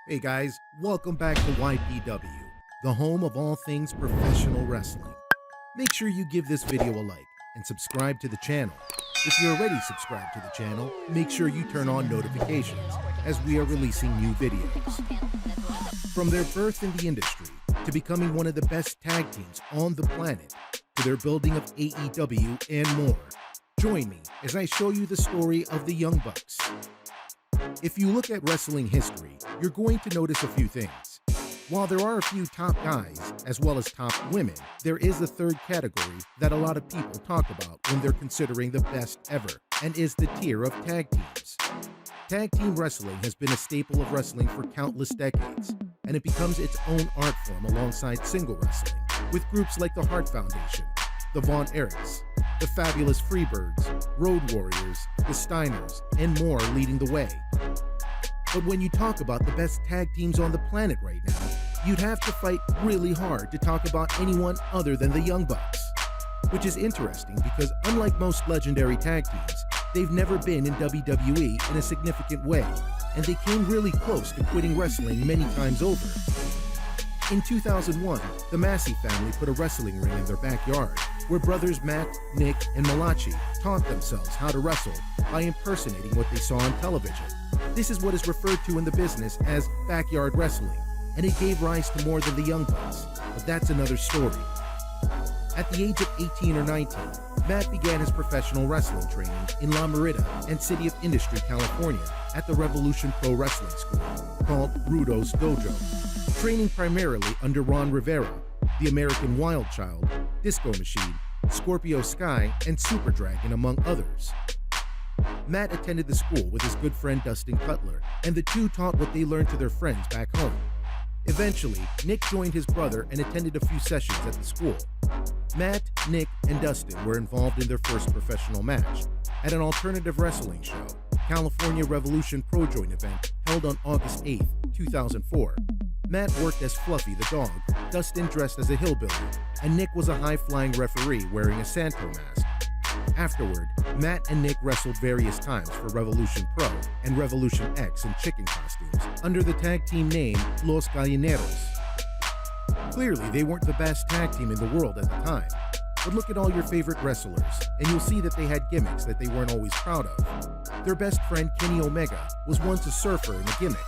Hey guys, welcome back to YPW, the home of all things professional wrestling. Make sure you give this video a like and subscribe to the channel. If you're already subscribed to the channel, make sure you turn on notifications as we are releasing new videos. From their birth in the industry to becoming one of the best tag teams on the planet to their building of AEW and more, join me as I show you the story of the Young Bucks. If you look at wrestling history, you're going to notice a few things. While there are a few top guys, as well as top women, there is a third category that a lot of people talk about when they're considering the best ever, and is the tier of tag teams. Tag team wrestling has been a staple of wrestling for countless decades, and it becomes its own art form alongside single wrestling, with groups like the Hart Foundation, the Von Erichs, the Fabulous Freebirds, Road Warriors, the Steiners, and more leading the way. But when you talk about the best tag teams on the planet right now, you'd have to fight really hard to talk about anyone other than the Young Bucks. Which is interesting because unlike most legendary tag teams, they've never been in WWE in a significant way, and they came really close to quitting wrestling many times over. In 2001, the Massey family put a wrestling ring in their backyard, where brothers Matt, Nick, and Malachi taught themselves how to wrestle by impersonating what they saw on television. This is what is referred to in the business as backyard wrestling, and it gave rise to more than the Young Bucks, but that's another story. At the age of 18 or 19, Matt began his professional wrestling training in La Merida and City of Industry, California, at the Revolution Pro Wrestling School, called Rudo's Dojo, training primarily under Ron Rivera, the American Wild Child, Disco Machine, Scorpio Sky, and Super Dragon, among others. Matt attended the school with his good friend Dustin Cutler, and the two taught what they learned to their friends back home. Eventually, Nick joined his brother and attended a few sessions at the school. Matt, Nick, and Dustin were involved in their first professional match at an alternative wrestling show, California Revolution Pro Joint event held on August 8, 2004. Matt worked as Fluffy the dog, Dustin dressed as a hillbilly, and Nick was a high-flying referee wearing a Santo mask. Afterward, Matt and Nick wrestled various times for Revolution Pro and Revolution X in chicken costumes under the tag team name Los Gallineros. Clearly, they weren't the best tag team in the world at the time, but look at all your favorite wrestlers, and you'll see that they had gimmicks that they weren't always proud of. Their best friend Kenny Omega was once a surfer in a gimmick.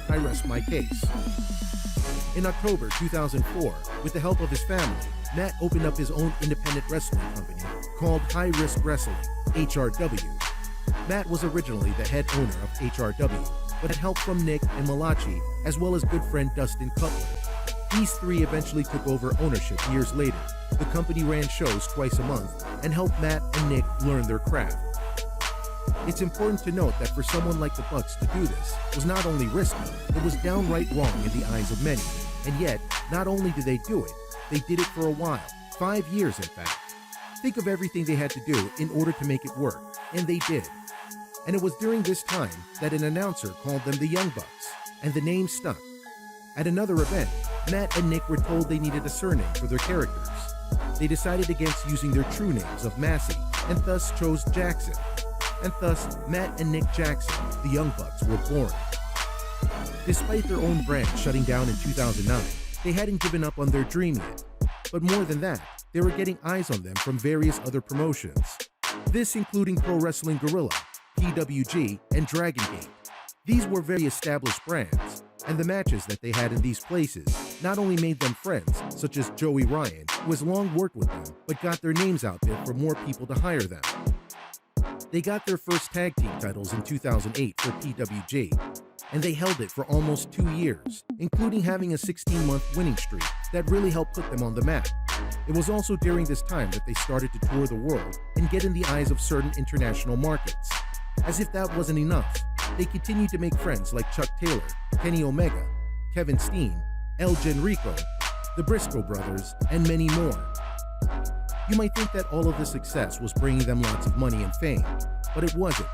I rest my case. In October 2004, with the help of his family, Matt opened up his own independent wrestling company called High Risk Wrestling, HRW. Matt was originally the head owner of HRW, but had help from Nick and Malachi, as well as good friend Dustin Cutler. These three eventually took over ownership years later. The company ran shows twice a month and helped Matt and Nick learn their craft. It's important to note that for someone like the Bucks to do this was not only risky, it was downright wrong in the eyes of many. And yet, not only did they do it, they did it for a while, 5 years in fact. Think of everything they had to do in order to make it work, and they did. And it was during this time that an announcer called them the Young Bucks, and the name stuck. At another event, Matt and Nick were told they needed a surname for their characters. They decided against using their true names of Massey, and thus chose Jackson. And thus, Matt and Nick Jackson, the Young Bucks, were born. Despite their own brand shutting down in 2009, they hadn't given up on their dream yet. But more than that, they were getting eyes on them from various other promotions. This including Pro Wrestling Guerrilla, PWG, and Dragon Gate. These were very established brands, and the matches that they had in these places not only made them friends, such as Joey Ryan, who has long worked with them, but got their names out there for more people to hire them. They got their first tag team titles in 2008 for PWG, and they held it for almost 2 years, including having a 16-month winning streak that really helped put them on the map. It was also during this time that they started to tour the world and get in the eyes of certain international markets. As if that wasn't enough, they continued to make friends like Chuck Taylor, Kenny Omega, Kevin Steen, El Genrico, the Briscoe brothers, and many more. You might think that all of this success was bringing them lots of money and fame, but it wasn't.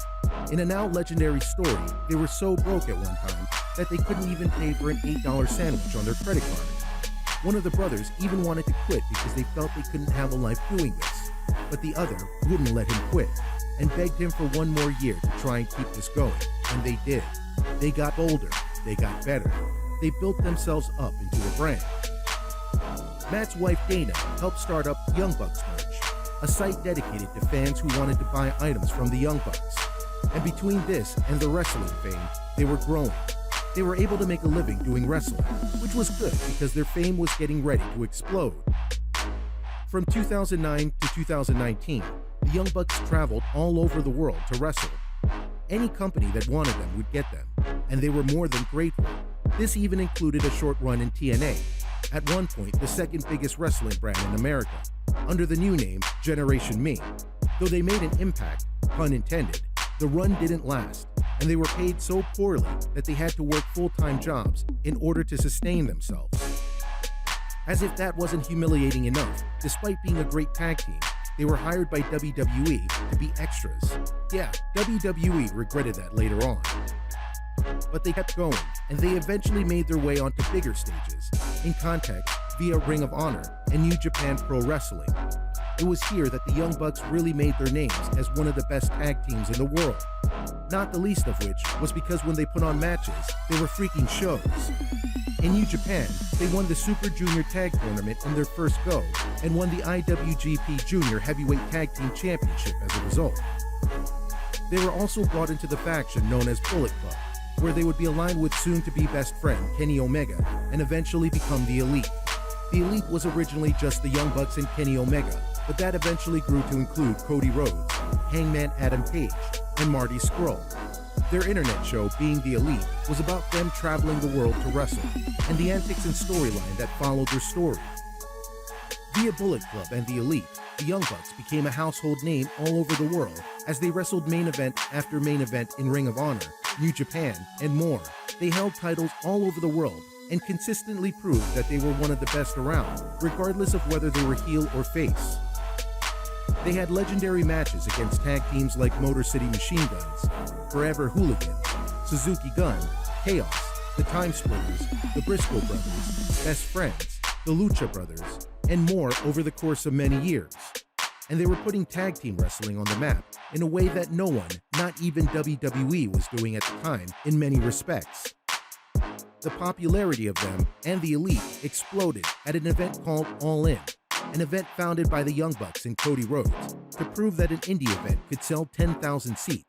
In a now legendary story, they were so broke at one time that they couldn't even pay for an $8 sandwich on their credit card. One of the brothers even wanted to quit because they felt they couldn't have a life doing this, but the other wouldn't let him quit and begged him for one more year to try and keep this going, and they did. They got bolder, they got better. They built themselves up into a brand. Matt's wife Dana helped start up Young Bucks Merch, a site dedicated to fans who wanted to buy items from the Young Bucks. And between this and the wrestling fame, they were growing. They were able to make a living doing wrestling, which was good because their fame was getting ready to explode. From 2009 to 2019, the Young Bucks traveled all over the world to wrestle. Any company that wanted them would get them, and they were more than grateful. This even included a short run in TNA, at one point the second biggest wrestling brand in America, under the new name Generation Me. Though they made an impact, pun intended, the run didn't last, and they were paid so poorly that they had to work full-time jobs in order to sustain themselves. As if that wasn't humiliating enough, despite being a great tag team, they were hired by WWE to be extras. Yeah, WWE regretted that later on. But they kept going, and they eventually made their way onto bigger stages, in contact via Ring of Honor and New Japan Pro Wrestling. It was here that the Young Bucks really made their names as one of the best tag teams in the world. Not the least of which was because when they put on matches, they were freaking shows. In New Japan, they won the Super Junior Tag Tournament in their first go and won the IWGP Junior Heavyweight Tag Team Championship as a result. They were also brought into the faction known as Bullet Club, where they would be aligned with soon-to-be best friend Kenny Omega and eventually become the Elite. The Elite was originally just the Young Bucks and Kenny Omega, but that eventually grew to include Cody Rhodes, Hangman Adam Page, and Marty Scurll. Their internet show, Being the Elite, was about them traveling the world to wrestle, and the antics and storyline that followed their story. Via Bullet Club and the Elite, the Young Bucks became a household name all over the world as they wrestled main event after main event in Ring of Honor, New Japan, and more. They held titles all over the world and consistently proved that they were one of the best around, regardless of whether they were heel or face. They had legendary matches against tag teams like Motor City Machine Guns, Forever Hooligans, Suzuki Gun, Chaos, the Time Splitters, the Briscoe Brothers, Best Friends, the Lucha Brothers, and more over the course of many years. And they were putting tag team wrestling on the map in a way that no one, not even WWE, was doing at the time in many respects. The popularity of them and the Elite exploded at an event called All In, an event founded by the Young Bucks and Cody Rhodes to prove that an indie event could sell 10,000 seats.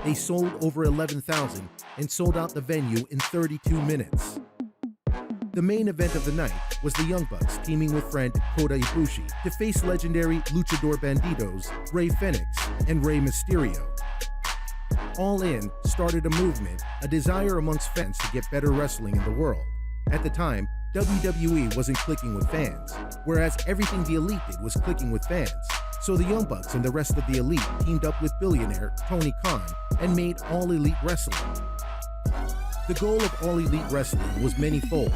They sold over 11,000 and sold out the venue in 32 minutes. The main event of the night was the Young Bucks teaming with friend Kota Ibushi to face legendary Luchador Bandidos, Rey Fenix, and Rey Mysterio. All In started a movement, a desire amongst fans to get better wrestling in the world. At the time, WWE wasn't clicking with fans, whereas everything the Elite did was clicking with fans. So the Young Bucks and the rest of the Elite teamed up with billionaire Tony Khan and made All Elite Wrestling. The goal of All Elite Wrestling was many-fold,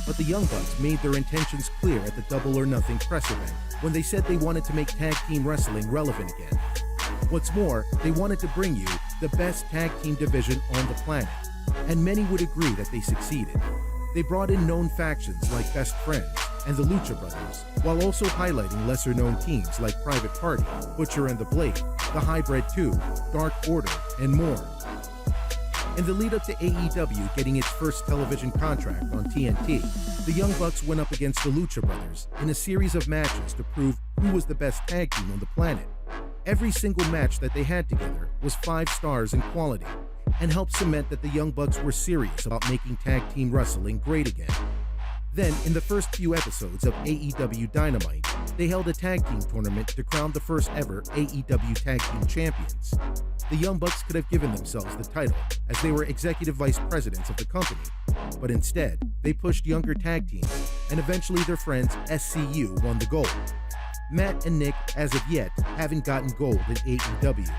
but the Young Bucks made their intentions clear at the Double or Nothing press event when they said they wanted to make tag team wrestling relevant again. What's more, they wanted to bring you the best tag team division on the planet, and many would agree that they succeeded. They brought in known factions like Best Friends and the Lucha Brothers, while also highlighting lesser-known teams like Private Party, Butcher and the Blade, the Hybrid 2, Dark Order, and more. In the lead-up to AEW getting its first television contract on TNT, the Young Bucks went up against the Lucha Brothers in a series of matches to prove who was the best tag team on the planet. Every single match that they had together was 5 stars in quality and helped cement that the Young Bucks were serious about making tag team wrestling great again. Then, in the first few episodes of AEW Dynamite, they held a tag team tournament to crown the first ever AEW Tag Team Champions. The Young Bucks could have given themselves the title, as they were executive vice presidents of the company, but instead, they pushed younger tag teams, and eventually their friends SCU won the gold. Matt and Nick, as of yet, haven't gotten gold in AEW.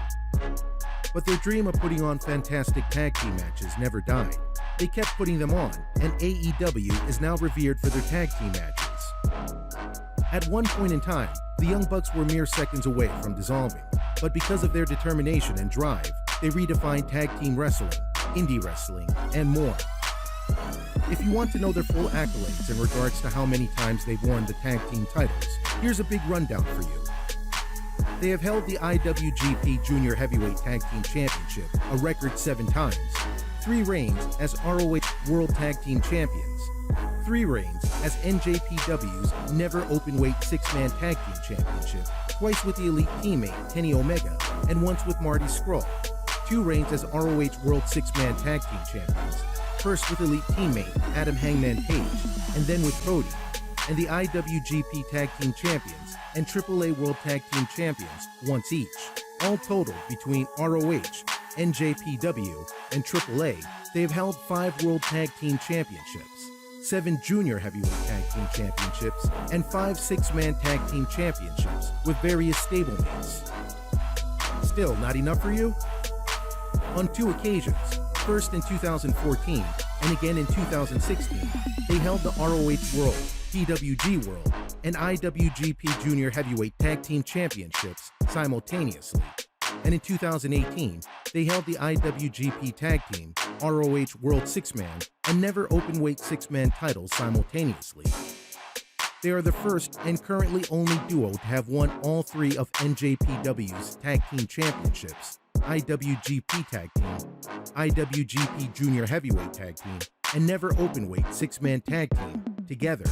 But their dream of putting on fantastic tag team matches never died. They kept putting them on, and AEW is now revered for their tag team matches. At one point in time, the Young Bucks were mere seconds away from dissolving, but because of their determination and drive, they redefined tag team wrestling, indie wrestling, and more. If you want to know their full accolades in regards to how many times they've won the tag team titles, here's a big rundown for you. They have held the IWGP Junior Heavyweight Tag Team Championship a record 7 times, 3 reigns as ROH World Tag Team Champions, 3 reigns as NJPW's Never Openweight 6-Man Tag Team Championship, twice with the Elite teammate Kenny Omega, and once with Marty Scurll, 2 reigns as ROH World 6-Man Tag Team Champions, first with Elite teammate Adam Hangman Page, and then with Cody, and the IWGP Tag Team Champions and AAA World Tag Team Champions once each. All totaled between ROH, NJPW, and AAA, they have held 5 World Tag Team Championships, 7 Junior Heavyweight Tag Team Championships, and 5 6-Man Tag Team Championships with various stablemates. Still not enough for you? On 2 occasions, first in 2014 and again in 2016, they held the ROH World, PWG World, and IWGP Junior Heavyweight Tag Team Championships simultaneously. And in 2018, they held the IWGP Tag Team, ROH World 6-Man, and Never Openweight 6-Man titles simultaneously. They are the first and currently only duo to have won all 3 of NJPW's Tag Team Championships, IWGP Tag Team, IWGP Junior Heavyweight Tag Team, and Never Openweight 6-Man Tag Team together.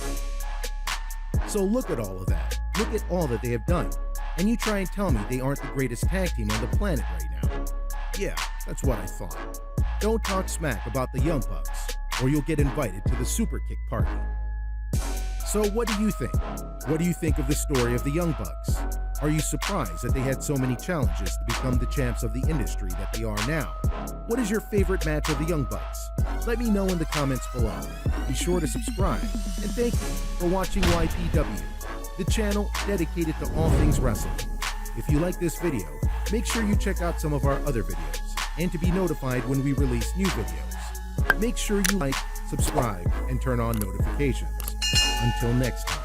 So look at all of that. Look at all that they have done. And you try and tell me they aren't the greatest tag team on the planet right now. Yeah, that's what I thought. Don't talk smack about the Young Bucks, or you'll get invited to the Superkick party. So what do you think? What do you think of the story of the Young Bucks? Are you surprised that they had so many challenges to become the champs of the industry that they are now? What is your favorite match of the Young Bucks? Let me know in the comments below. Be sure to subscribe, and thank you for watching YPW, the channel dedicated to all things wrestling. If you like this video, make sure you check out some of our other videos, and to be notified when we release new videos, make sure you like, subscribe, and turn on notifications. Until next time.